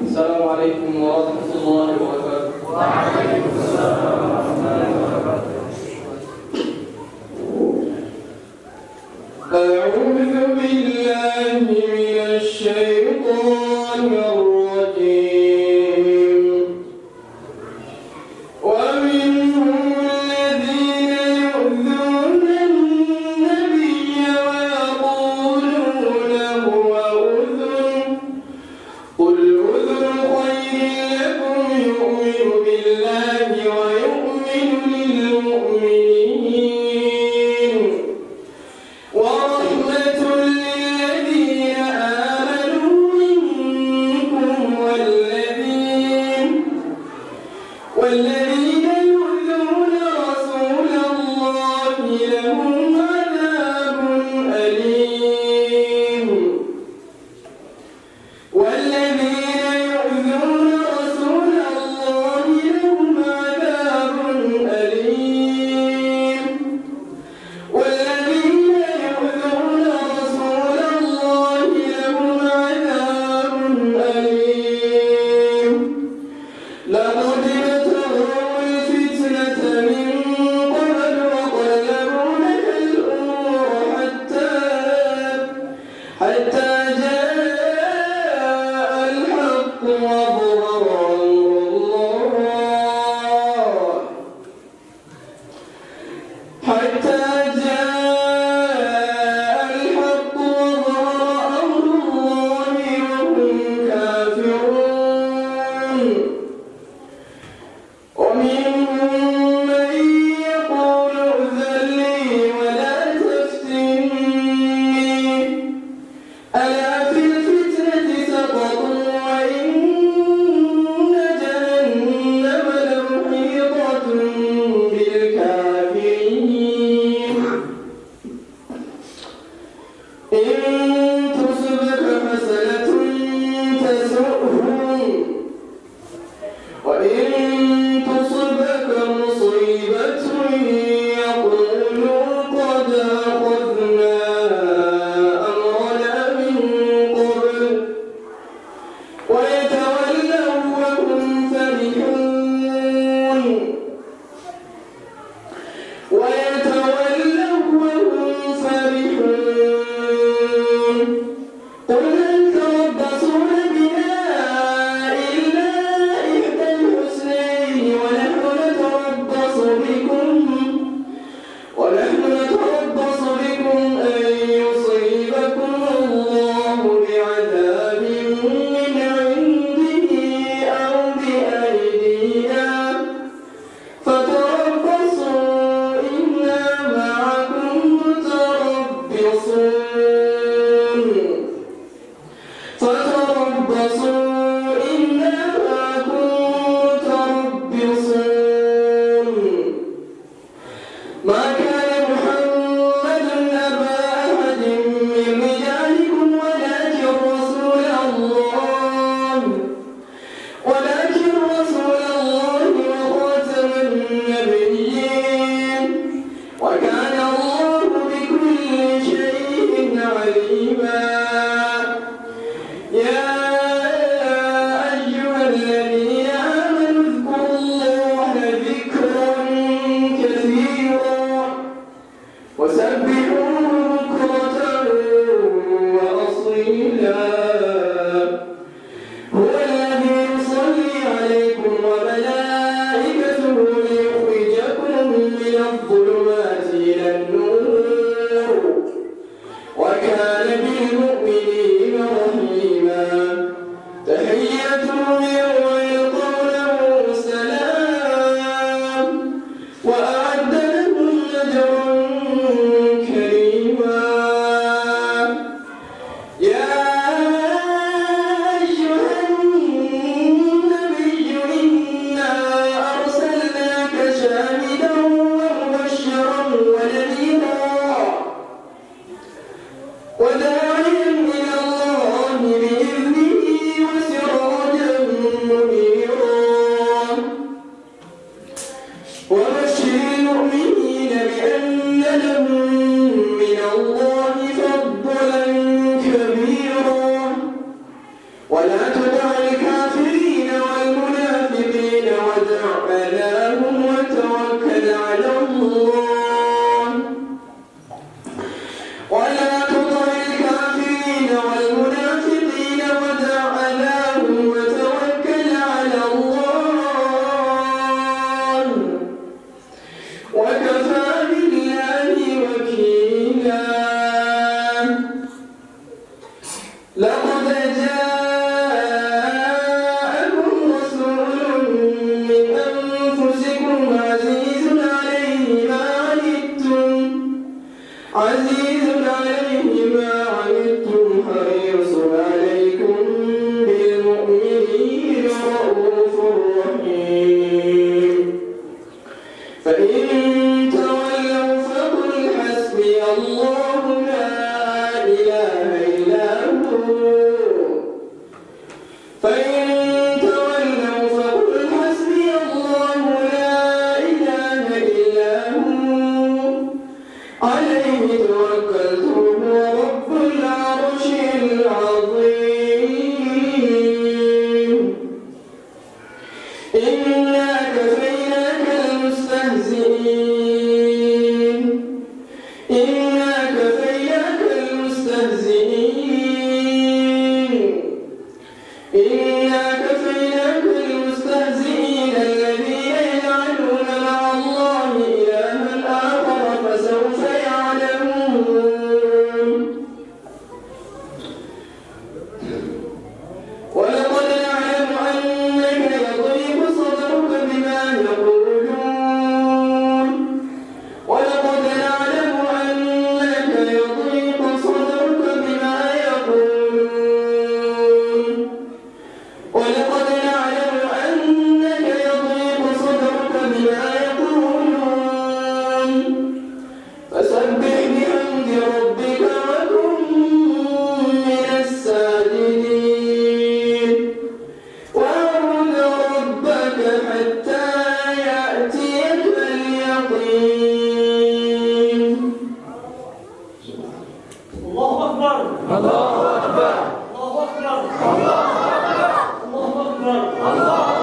السلام عليكم ورحمة الله وبركاته. وعليكم السلام ورحمة الله وبركاته. أعوذ بالله من الشيطان الرجيم. ومنهم الذين يؤذون النبي ويقولون هو أذن قل أذن خير لكم يؤمن بالله ويؤمن للمؤمنين ورحمة للذين آمنوا منكم والذين يؤذون رسول الله لهم عذاب أليم. والذين يؤذون رسول الله لهم عذاب أليم. والذين يؤذون رسول الله لهم عذاب أليم. لقد ابتغوا الفتنة من قبل وقلبوا لك الأمور حتى جاء الحق وظهر أمر الله حتى جاء الحق وظهر أمر الله وهم كافرون. ومنهم من يقول ائذن لي ولا تفتني ألا في الفتنة سقطوا وإن جهنم لمحيطة بالكافرين. إن تصبك حسنة تسؤهم وإن تصبك مصيبة يقولوا قد أخذنا أمرنا من قبل ويتولوا وهم فرحون قل هل تربصون بنا إلا إحدى الحسنيين ونحن نتربص بكم أن يصيبكم الله بعذاب من عنده أو بأيدينا فتربصوا إنا معكم متربصون. لقد جاءكم رسول من أنفسكم عزيز عليه ما عنتم حريص عليكم بالمؤمنين رؤوف رحيم فإن تولوا فقل حسبي الله لا إله إلا هو فإن تولوا فقل حسبي الله لا إله إلا هو عليه توكلت وهو رب العرش العظيم إنا كفيناك المستهزئين إنا كفيناك المستهزئين الذين يجعلون مع الله إلها آخر فسوف يعلمون ولقد نعلم أنك يضيق صدرك بما يقولون ولقد نعلم أنك يضيق صدرك بما يقولون ولقد نعلم أنك يضيق صدرك بما يقولون فسبح بحمد ربك وكن من الساجدين واعبد ربك حتى يأتيك اليقين. الله أكبر.